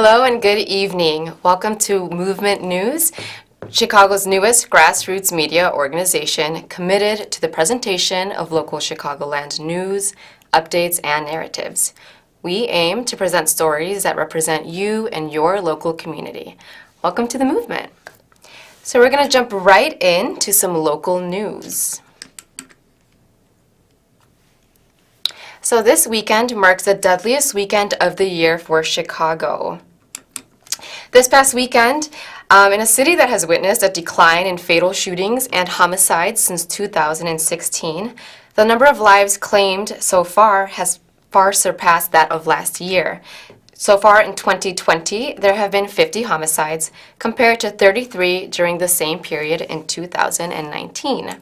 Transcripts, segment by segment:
Hello and good evening. Welcome to Movement News, Chicago's newest grassroots media organization committed to the presentation of local Chicagoland news, updates, and narratives. We aim to present stories that represent you and your local community. Welcome to the movement. So we're going to jump right into some local news. So this weekend marks the deadliest weekend of the year for Chicago. This past weekend, in a city that has witnessed a decline in fatal shootings and homicides since 2016, the number of lives claimed so far has far surpassed that of last year. So far in 2020, there have been 50 homicides compared to 33 during the same period in 2019.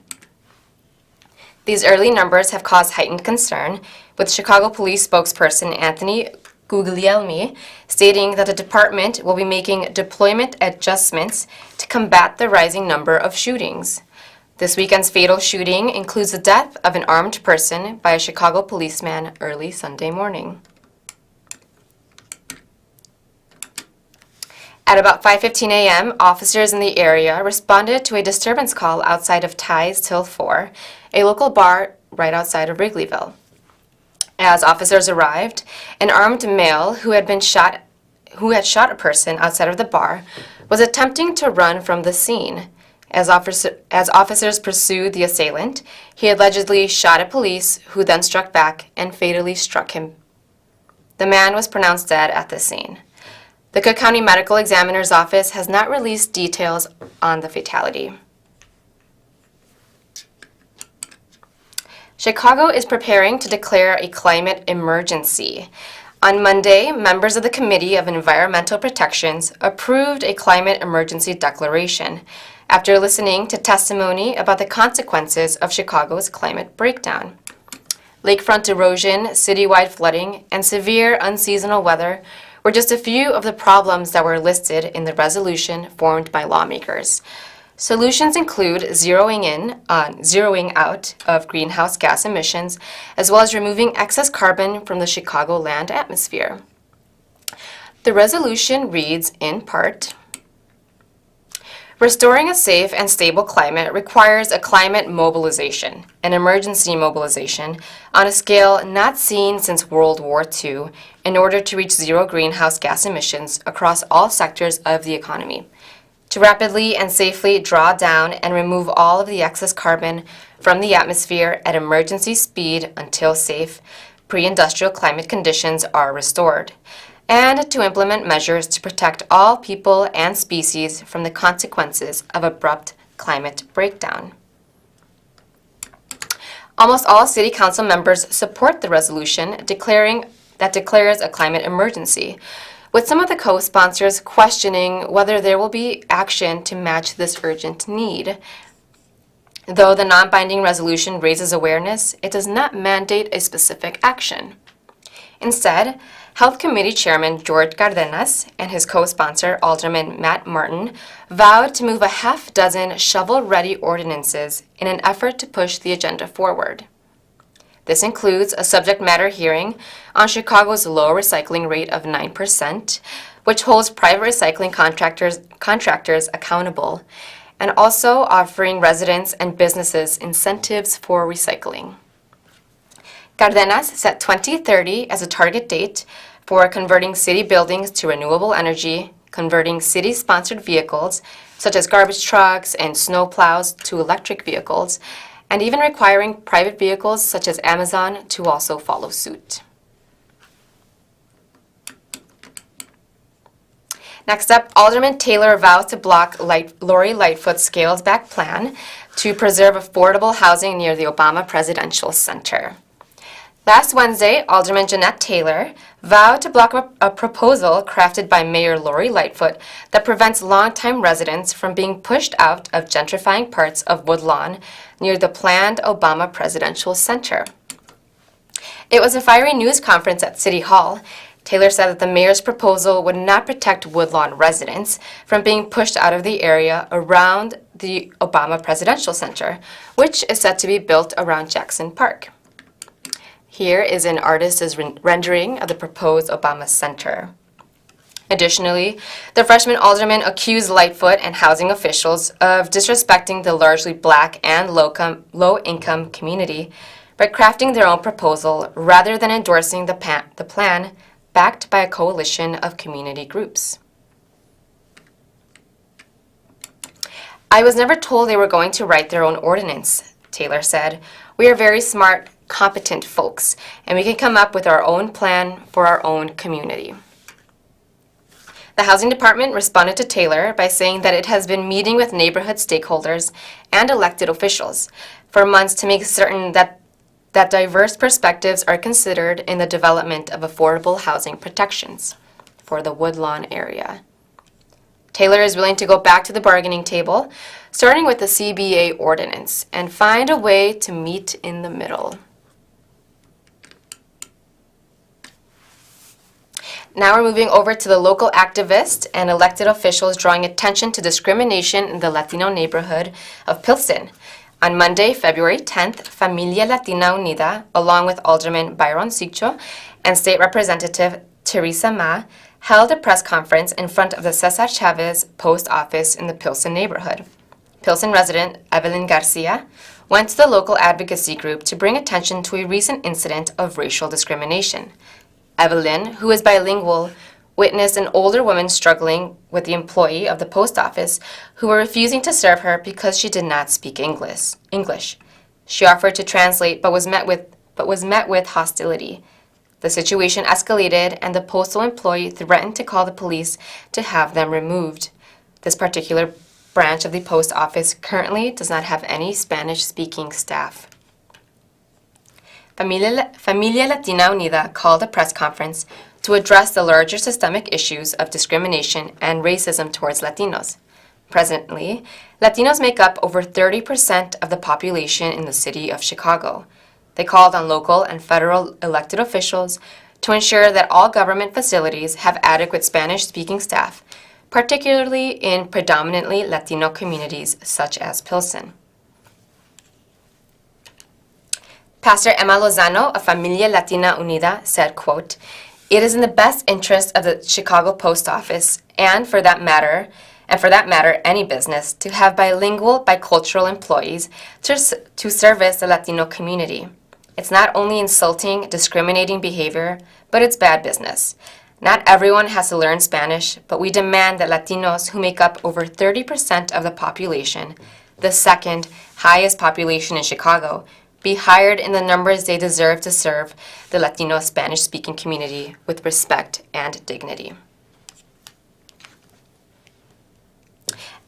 These early numbers have caused heightened concern, with Chicago Police spokesperson Anthony Guglielmi stating that the department will be making deployment adjustments to combat the rising number of shootings. This weekend's fatal shooting includes the death of an armed person by a Chicago policeman early Sunday morning. At about 5:15 a.m., officers in the area responded to a disturbance call outside of Ty's Till 4, a local bar right outside of Wrigleyville. As officers arrived, an armed male who had shot a person outside of the bar was attempting to run from the scene. As officers pursued the assailant, he allegedly shot at police, who then struck back and fatally struck him. The man was pronounced dead at the scene. The Cook County Medical Examiner's Office has not released details on the fatality. Chicago is preparing to declare a climate emergency. On Monday, members of the Committee of Environmental Protections approved a climate emergency declaration after listening to testimony about the consequences of Chicago's climate breakdown. Lakefront erosion, citywide flooding, and severe unseasonal weather were just a few of the problems that were listed in the resolution formed by lawmakers. Solutions include zeroing out of greenhouse gas emissions, as well as removing excess carbon from the Chicagoland atmosphere. The resolution reads in part, restoring a safe and stable climate requires a climate mobilization, an emergency mobilization, on a scale not seen since World War II in order to reach zero greenhouse gas emissions across all sectors of the economy, to rapidly and safely draw down and remove all of the excess carbon from the atmosphere at emergency speed until safe, pre-industrial climate conditions are restored, and to implement measures to protect all people and species from the consequences of abrupt climate breakdown. Almost all City Council members support the resolution that declares a climate emergency, with some of the co-sponsors questioning whether there will be action to match this urgent need. Though the non-binding resolution raises awareness, it does not mandate a specific action. Instead, Health Committee Chairman George Cardenas and his co-sponsor Alderman Matt Martin vowed to move a half-dozen shovel-ready ordinances in an effort to push the agenda forward. This includes a subject matter hearing on Chicago's low recycling rate of 9%, which holds private recycling contractors accountable, and also offering residents and businesses incentives for recycling. Cardenas set 2030 as a target date for converting city buildings to renewable energy, converting city-sponsored vehicles, such as garbage trucks and snowplows, to electric vehicles, and even requiring private vehicles such as Amazon to also follow suit. Next up, Alderman Taylor vows to block Lori Lightfoot's scaled-back plan to preserve affordable housing near the Obama Presidential Center. Last Wednesday, Alderman Jeanette Taylor vowed to block a proposal crafted by Mayor Lori Lightfoot that prevents longtime residents from being pushed out of gentrifying parts of Woodlawn near the planned Obama Presidential Center. It was a fiery news conference at City Hall. Taylor said that the mayor's proposal would not protect Woodlawn residents from being pushed out of the area around the Obama Presidential Center, which is set to be built around Jackson Park. Here is an artist's rendering of the proposed Obama Center. Additionally, the freshman alderman accused Lightfoot and housing officials of disrespecting the largely black and low-income community by crafting their own proposal rather than endorsing the plan backed by a coalition of community groups. "I was never told they were going to write their own ordinance," Taylor said. "We are very smart, competent folks, and we can come up with our own plan for our own community." The Housing Department responded to Taylor by saying that it has been meeting with neighborhood stakeholders and elected officials for months to make certain that diverse perspectives are considered in the development of affordable housing protections for the Woodlawn area. Taylor is willing to go back to the bargaining table, starting with the CBA ordinance, and find a way to meet in the middle. Now we're moving over to the local activists and elected officials drawing attention to discrimination in the Latino neighborhood of Pilsen. On Monday, February 10th, Familia Latina Unida, along with Alderman Byron Siccho and State Representative Teresa Ma, held a press conference in front of the Cesar Chavez post office in the Pilsen neighborhood. Pilsen resident Evelyn Garcia went to the local advocacy group to bring attention to a recent incident of racial discrimination. Evelyn, who is bilingual, witnessed an older woman struggling with the employee of the post office who were refusing to serve her because she did not speak English. She offered to translate but was met with hostility. The situation escalated and the postal employee threatened to call the police to have them removed. This particular branch of the post office currently does not have any Spanish-speaking staff. Familia Latina Unida called a press conference to address the larger systemic issues of discrimination and racism towards Latinos. Presently, Latinos make up over 30% of the population in the city of Chicago. They called on local and federal elected officials to ensure that all government facilities have adequate Spanish-speaking staff, particularly in predominantly Latino communities such as Pilsen. Pastor Emma Lozano of Familia Latina Unida said, quote, "It is in the best interest of the Chicago Post Office and for that matter, any business, to have bilingual, bicultural employees to service the Latino community. It's not only insulting, discriminating behavior, but it's bad business. Not everyone has to learn Spanish, but we demand that Latinos, who make up over 30% of the population, the second highest population in Chicago, be hired in the numbers they deserve to serve the Latino Spanish-speaking community with respect and dignity."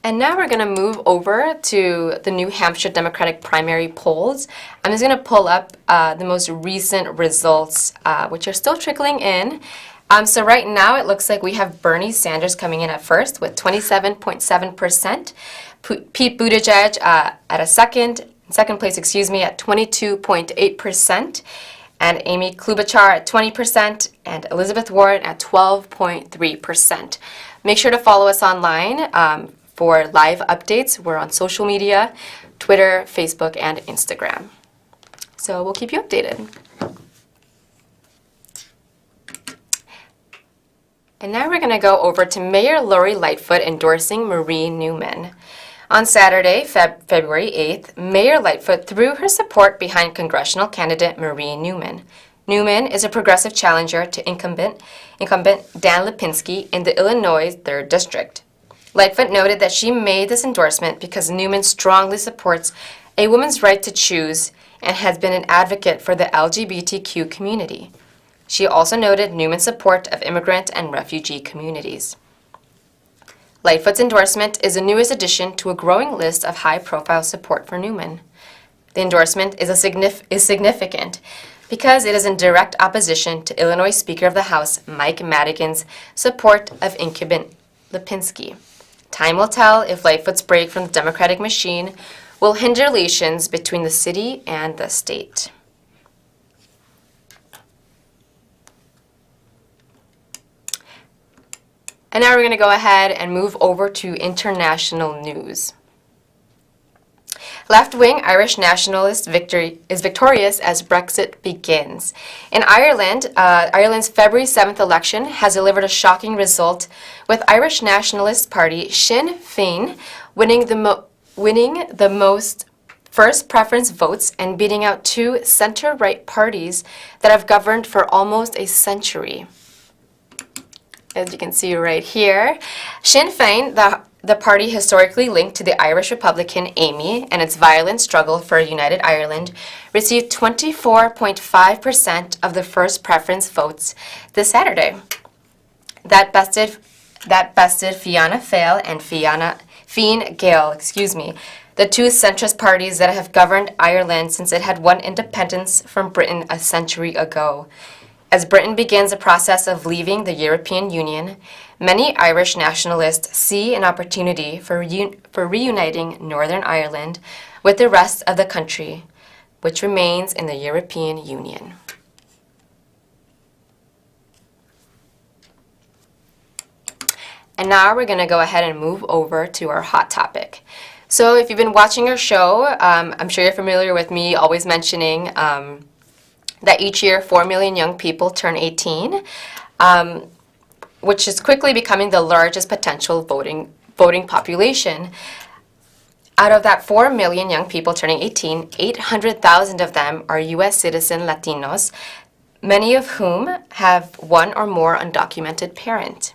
And now we're going to move over to the New Hampshire Democratic primary polls. I'm just going to pull up the most recent results, which are still trickling in. So right now it looks like we have Bernie Sanders coming in at first with 27.7%, Pete Buttigieg at a second place, at 22.8%, and Amy Klobuchar at 20%, and Elizabeth Warren at 12.3%. Make sure to follow us online for live updates. We're on social media, Twitter, Facebook, and Instagram. So we'll keep you updated. And now we're going to go over to Mayor Lori Lightfoot endorsing Marie Newman. On Saturday, February 8th, Mayor Lightfoot threw her support behind congressional candidate Marie Newman. Newman is a progressive challenger to incumbent Dan Lipinski in the Illinois 3rd District. Lightfoot noted that she made this endorsement because Newman strongly supports a woman's right to choose and has been an advocate for the LGBTQ community. She also noted Newman's support of immigrant and refugee communities. Lightfoot's endorsement is the newest addition to a growing list of high-profile support for Newman. The endorsement is significant because it is in direct opposition to Illinois Speaker of the House Mike Madigan's support of incumbent Lipinski. Time will tell if Lightfoot's break from the Democratic machine will hinder relations between the city and the state. And now we're going to go ahead and move over to international news. Left-wing Irish nationalist victory is victorious as Brexit begins. In Ireland, Ireland's February 7th election has delivered a shocking result, with Irish nationalist party Sinn Féin winning the most first preference votes and beating out two center-right parties that have governed for almost a century. As you can see right here, Sinn Féin, the party historically linked to the Irish Republican Amy and its violent struggle for a united Ireland, received 24.5% of the first preference votes this Saturday. That bested Fianna Fáil and Fine Gael, the two centrist parties that have governed Ireland since it had won independence from Britain a century ago. As Britain begins the process of leaving the European Union, many Irish nationalists see an opportunity for reuniting Northern Ireland with the rest of the country, which remains in the European Union. And now we're going to go ahead and move over to our hot topic. So if you've been watching our show, I'm sure you're familiar with me always mentioning that each year 4 million young people turn 18, which is quickly becoming the largest potential voting population. Out of that 4 million young people turning 18, 800,000 of them are U.S. citizen Latinos, many of whom have one or more undocumented parent.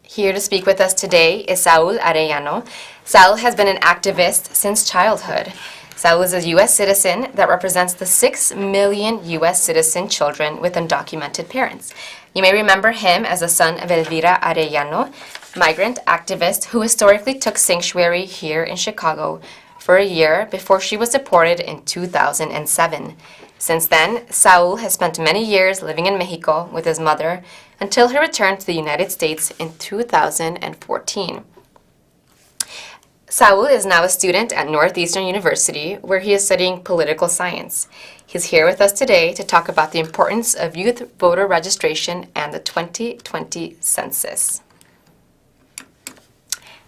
Here to speak with us today is Saul Arellano. Saul has been an activist since childhood. Saul is a U.S. citizen that represents the 6 million U.S. citizen children with undocumented parents. You may remember him as the son of Elvira Arellano, migrant activist who historically took sanctuary here in Chicago for a year before she was deported in 2007. Since then, Saul has spent many years living in Mexico with his mother until her return to the United States in 2014. Saul is now a student at Northeastern University, where he is studying political science. He's here with us today to talk about the importance of youth voter registration and the 2020 census.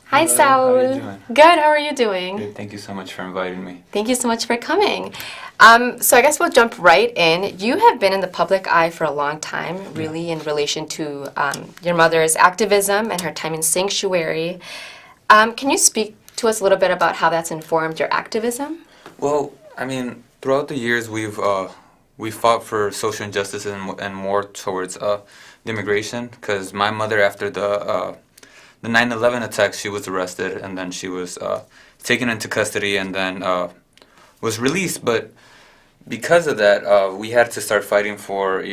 Hi, Hello, Saul. how are you doing? Good, how are you doing? Good, thank you so much for inviting me. Thank you so much for coming. So I guess we'll jump right in. You have been in the public eye for a long time, really, in relation to your mother's activism and her time in sanctuary. Can you speak to us a little bit about how that's informed your activism? Well, I mean, throughout the years, we fought for social injustice and more towards the immigration. Because my mother, after the 9/11 attacks, she was arrested and then she was taken into custody and then was released. But because of that, we had to start fighting for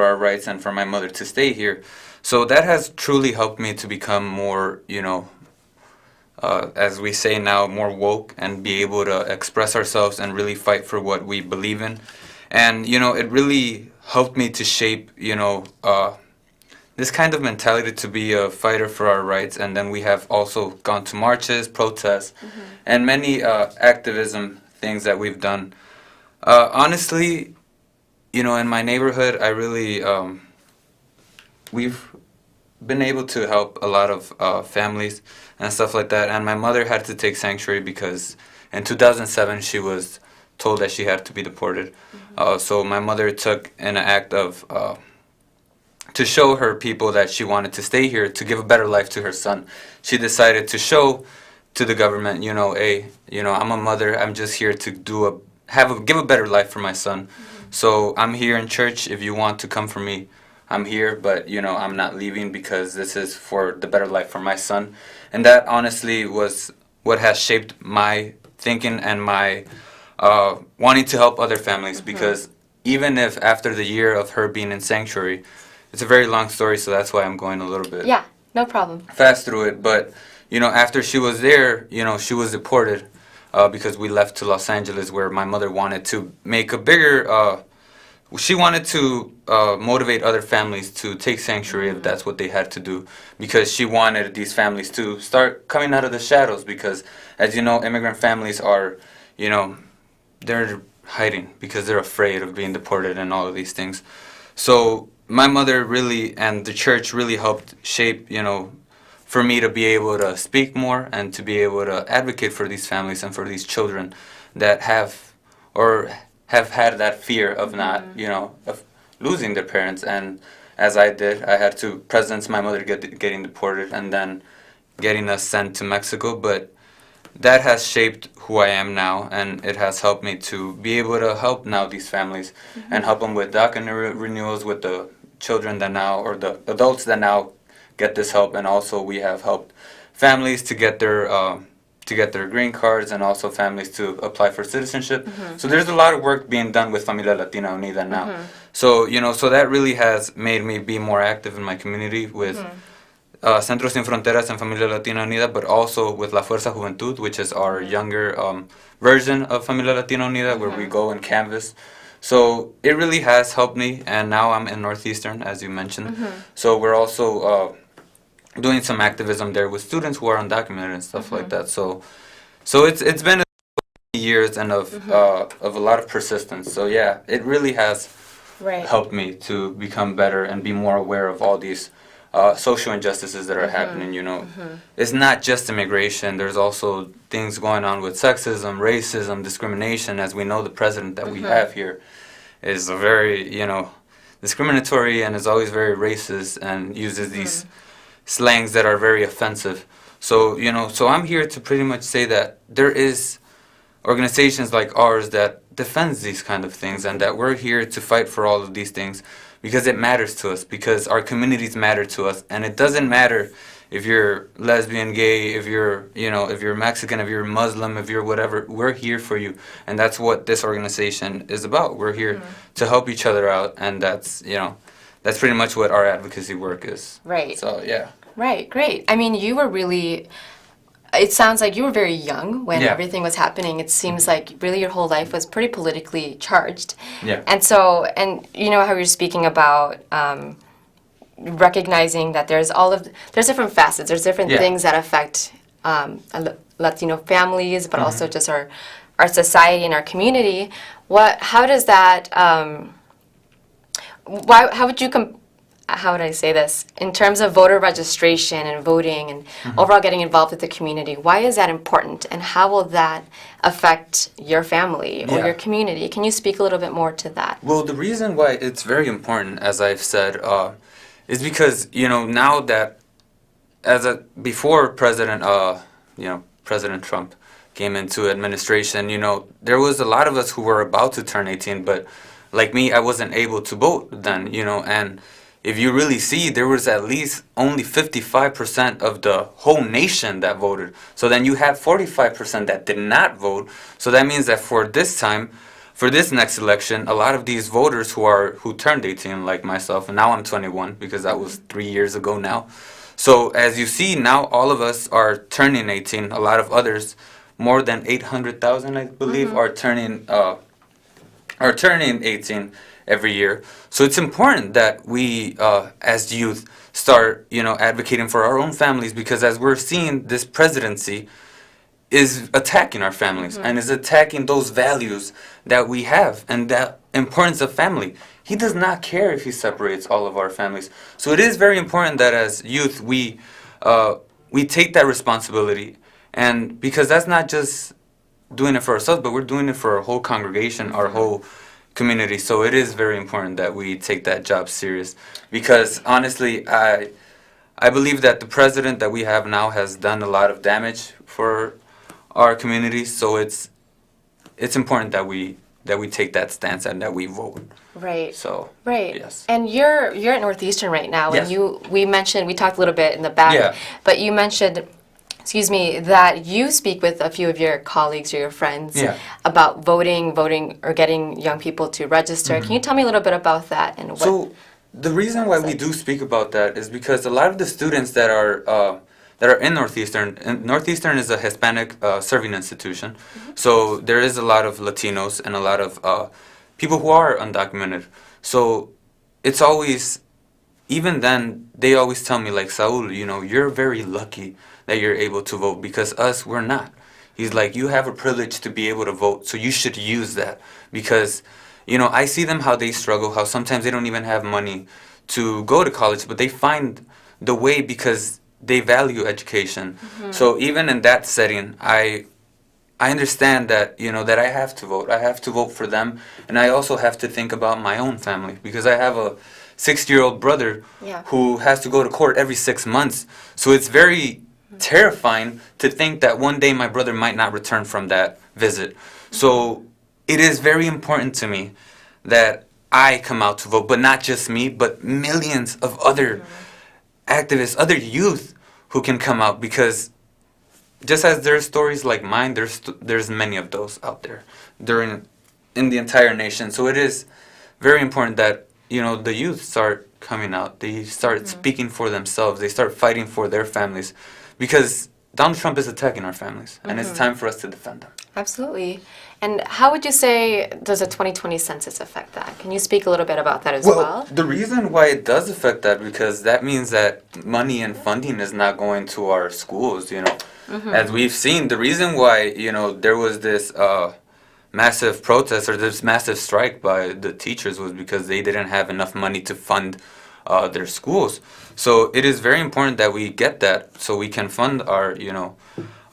our rights and for my mother to stay here. So that has truly helped me to become more, as we say now, more woke and be able to express ourselves and really fight for what we believe in. And, it really helped me to shape, this kind of mentality to be a fighter for our rights. And then we have also gone to marches, protests, and many activism things that we've done. Honestly, in my neighborhood, I really, we've been able to help a lot of families and stuff like that. And my mother had to take sanctuary because in 2007 she was told that she had to be deported. So my mother took an act of to show her people that she wanted to stay here to give a better life to her son. She decided to show to the government, I'm a mother. I'm just here to give a better life for my son. So I'm here in church. If you want to come for me, I'm here, but I'm not leaving because this is for the better life for my son. And that honestly was what has shaped my thinking and my wanting to help other families. Because even if after the year of her being in sanctuary, it's a very long story, so that's why I'm going a little bit No problem. fast through it. But after she was there, she was deported because we left to Los Angeles, where my mother wanted to make a bigger. She wanted to motivate other families to take sanctuary if that's what they had to do, because she wanted these families to start coming out of the shadows. Because, as you know, immigrant families are, they're hiding because they're afraid of being deported and all of these things. So my mother really and the church really helped shape, for for me to be able to speak more and to be able to advocate for these families and for these children that have had that fear of not, of losing their parents. And as I did, I had to presence my mother getting deported and then getting us sent to Mexico. But that has shaped who I am now, and it has helped me to be able to help now these families and help them with document renewals with the children that now, or the adults that now get this help. And also we have helped families to get their green cards, and also families to apply for citizenship. So there's a lot of work being done with Familia Latina Unida now. So, so that really has made me be more active in my community with Centros Sin Fronteras and Familia Latina Unida, but also with La Fuerza Juventud, which is our younger version of Familia Latina Unida, where we go and canvas. So it really has helped me, and now I'm in Northeastern, as you mentioned. So we're also doing some activism there with students who are undocumented and stuff like that. So it's been years and of a lot of persistence. So yeah, it really has helped me to become better and be more aware of all these social injustices that are happening. It's not just immigration. There's also things going on with sexism, racism, discrimination. As we know, the president that we have here is a very, discriminatory, and is always very racist and uses these slangs that are very offensive. So, so I'm here to pretty much say that there is organizations like ours that defends these kind of things, and that we're here to fight for all of these things because it matters to us, because our communities matter to us. And it doesn't matter if you're lesbian, gay, if you're, if you're Mexican, if you're Muslim, if you're whatever, we're here for you. And that's what this organization is about. We're here to help each other out, and that's, that's pretty much what our advocacy work is. Right. So, yeah. Right, great. I mean, you were really, it sounds like you were very young when everything was happening. It seems like really your whole life was pretty politically charged. Yeah. And so, and you know how you're speaking about recognizing that there's different facets, there's different things that affect Latino families, but also just our society and our community. How does that, how would I say this? In terms of voter registration and voting and overall getting involved with the community, why is that important, and how will that affect your family or your community? Can you speak a little bit more to that? Well, the reason why it's very important, as I've said, is because, now that before President Trump came into administration, there was a lot of us who were about to turn 18, but like me, I wasn't able to vote then, and if you really see, there was at least only 55% of the whole nation that voted. So then you have 45% that did not vote. So that means that for this next election, a lot of these voters who turned 18, like myself, and now I'm 21 because that was 3 years ago now. So as you see, now all of us are turning 18. A lot of others, more than 800,000, I believe, are turning 18 every year. So it's important that we, as youth, start, advocating for our own families, because as we're seeing, this presidency is attacking our families and is attacking those values that we have and that importance of family. He does not care if he separates all of our families. So it is very important that as youth, we take that responsibility, and because that's not just doing it for ourselves, but we're doing it for our whole congregation, our whole community. So it is very important that we take that job serious, because honestly, I believe that the president that we have now has done a lot of damage for our community. So it's important that we take that stance and that we vote. Right. So yes. And you're at Northeastern right now, yes. and we talked a little bit in the back, but you mentioned, that you speak with a few of your colleagues or your friends about voting or getting young people to register. Can you tell me a little bit about that? And so the reason why we do speak about that is because a lot of the students that are in Northeastern, and Northeastern is a Hispanic serving institution, so there is a lot of Latinos and a lot of people who are undocumented. So it's always, even then, they always tell me, like, Saul, you're very lucky that you're able to vote, because us, we're not. He's like, you have a privilege to be able to vote, so you should use that. Because, I see them, how they struggle, how sometimes they don't even have money to go to college, but they find the way, because they value education. So even in that setting, I understand that, that I have to vote. I have to vote for them, and I also have to think about my own family because I have a 60-year-old brother Yeah. who has to go to court every 6 months. So it's very terrifying to think that one day my brother might not return from that visit. So it is very important to me that I come out to vote, but not just me, but millions of other activists, other youth who can come out, because just as there's stories like mine, there's many of those out there in the entire nation. So it is very important that the youth start coming out. They start speaking for themselves. They start fighting for their families, because Donald Trump is attacking our families, and it's time for us to defend them. Absolutely. And how would you say does the 2020 census affect that? Can you speak a little bit about that as well? The reason why it does affect that, because that means that money and funding is not going to our schools, As we've seen, the reason why, there was this massive protest or this massive strike by the teachers was because they didn't have enough money to fund their schools. So it is very important that we get that so we can fund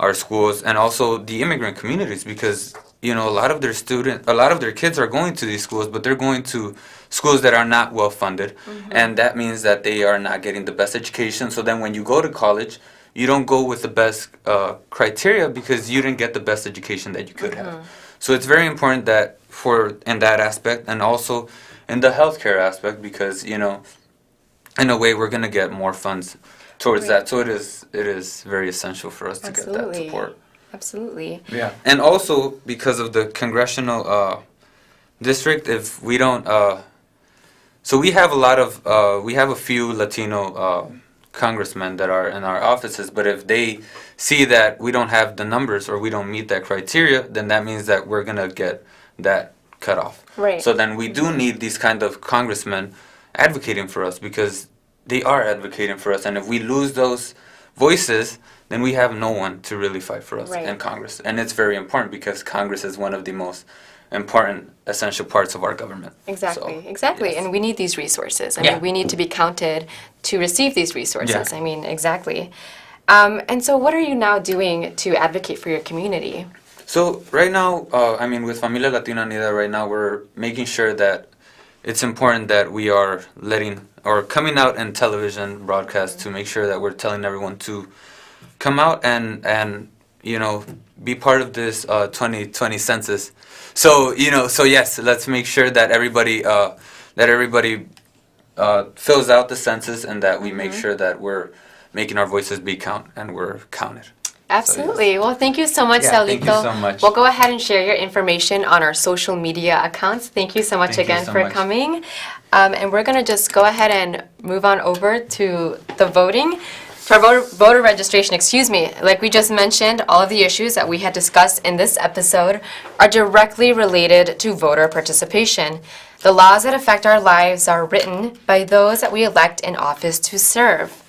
our schools, and also the immigrant communities, because a lot of their kids are going to these schools, but they're going to schools that are not well funded, and that means that they are not getting the best education. So then when you go to college, you don't go with the best criteria because you didn't get the best education that you could have. So it's very important that in that aspect, and also in the healthcare aspect, because in a way we're going to get more funds towards that. So it is very essential for us to get that support. Absolutely. Yeah, and also because of the congressional district, if we don't, so we have a few Latino congressmen that are in our offices, but if they see that we don't have the numbers or we don't meet that criteria, then that means that we're gonna get that cut off. Right. So then we do need these kind of congressmen advocating for us, because they are advocating for us, and if we lose those voices, then we have no one to really fight for us in Congress. And it's very important because Congress is one of the most important, essential parts of our government. Exactly. Yes. And we need these resources. I mean, we need to be counted to receive these resources. Yeah. I mean, exactly. And so what are you now doing to advocate for your community? So right now, with Familia Latina Unida, right now we're making sure that it's important that we are coming out in television broadcast to make sure that we're telling everyone to come out and be part of this 2020 census. So yes, let's make sure that everybody fills out the census, and that we make sure that we're making our voices be count and we're counted. Absolutely. So, yes. Well, thank you so much, Yeah, Saulito. thank you so much. We'll go ahead and share your information on our social media accounts. Thank you so much Thank you again so for much. coming. And we're going to just go ahead and move on over to the voting. To our voter registration, like we just mentioned, all of the issues that we had discussed in this episode are directly related to voter participation. The laws that affect our lives are written by those that we elect in office to serve.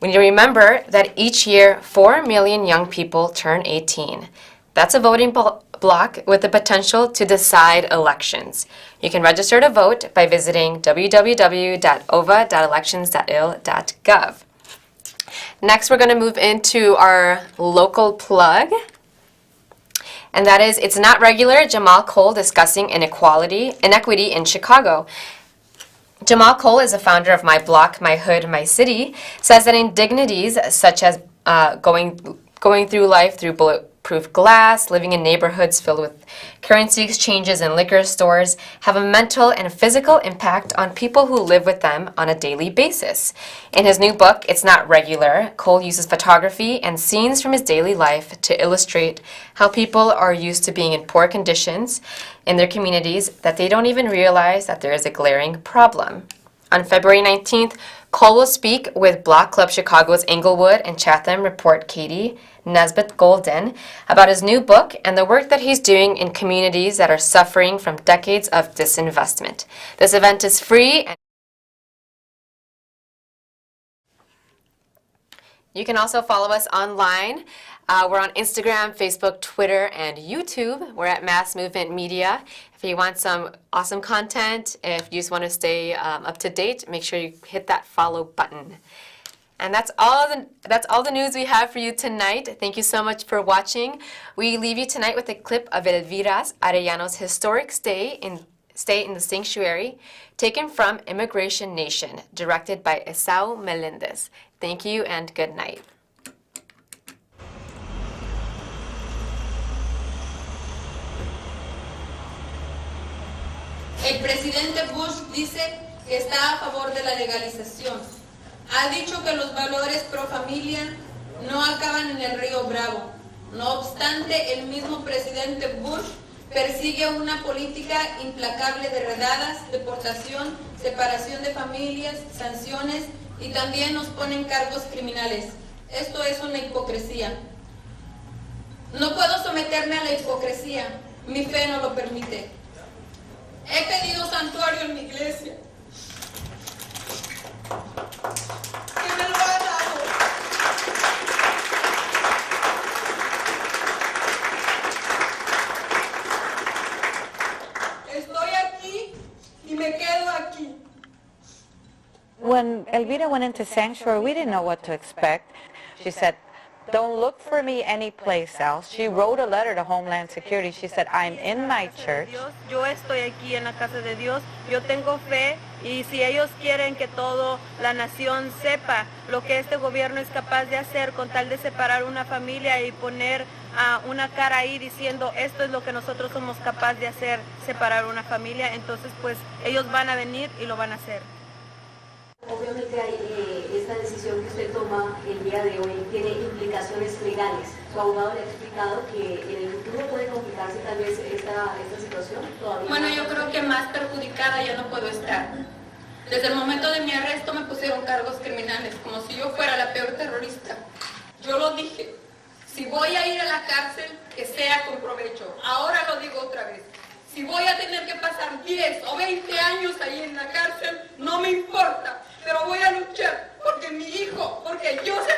We need to remember that each year, 4 million young people turn 18. That's a voting block with the potential to decide elections. You can register to vote by visiting www.ova.elections.il.gov. Next, we're going to move into our local plug. And that is, it's not regular, Jamal Cole discussing inequity in Chicago. Jamal Cole is the founder of My Block, My Hood, My City, says that indignities such as going through life through bulletproof glass, living in neighborhoods filled with currency exchanges and liquor stores have a mental and physical impact on people who live with them on a daily basis. In his new book, It's Not Regular, Cole uses photography and scenes from his daily life to illustrate how people are used to being in poor conditions in their communities that they don't even realize that there is a glaring problem. On February 19th, Cole will speak with Block Club Chicago's Englewood and Chatham report Katie Nesbitt Golden about his new book and the work that he's doing in communities that are suffering from decades of disinvestment. This event is free. And you can also follow us online. We're on Instagram, Facebook, Twitter, and YouTube. We're at Mass Movement Media. If you want some awesome content, if you just want to stay up to date, make sure you hit that follow button. And that's all the news we have for you tonight. Thank you so much for watching. We leave you tonight with a clip of Elvira's Arellano's historic stay in the sanctuary, taken from Immigration Nation, directed by Esau Melendez. Thank you and good night. El presidente Bush dice que está a favor de la legalización. Ha dicho que los valores pro familia no acaban en el río Bravo. No obstante, el mismo presidente Bush persigue una política implacable de redadas, deportación, separación de familias, sanciones y también nos ponen cargos criminales. Esto es una hipocresía. No puedo someterme a la hipocresía. Mi fe no lo permite. He pedido santuario en mi iglesia. Y me lo ha dado. Estoy aquí y me quedo aquí. When Elvira went into sanctuary, we didn't know what to expect. She said, "Don't look for me anyplace else." She wrote a letter to Homeland Security. She said, "I'm in my church." Yo estoy aquí en la casa de Dios, yo tengo fe y si ellos quieren que toda la nación sepa lo que este gobierno es capaz de hacer con tal de separar una familia y poner una cara ahí diciendo esto es lo que nosotros somos capaces de hacer, separar una familia, entonces pues ellos van a venir y lo van a hacer. Obviamente esta decisión que usted toma el día de hoy tiene implicaciones legales. Su abogado le ha explicado que en el futuro puede complicarse tal vez esta situación. Todavía Bueno, yo creo que más perjudicada ya no puedo estar. Desde el momento de mi arresto me pusieron cargos criminales, como si yo fuera la peor terrorista. Yo lo dije, si voy a ir a la cárcel, que sea con provecho. Ahora lo digo otra vez. Si voy a tener que pasar 10 o 20 años ahí en la cárcel, no me importa, pero voy a luchar porque mi hijo, porque yo sé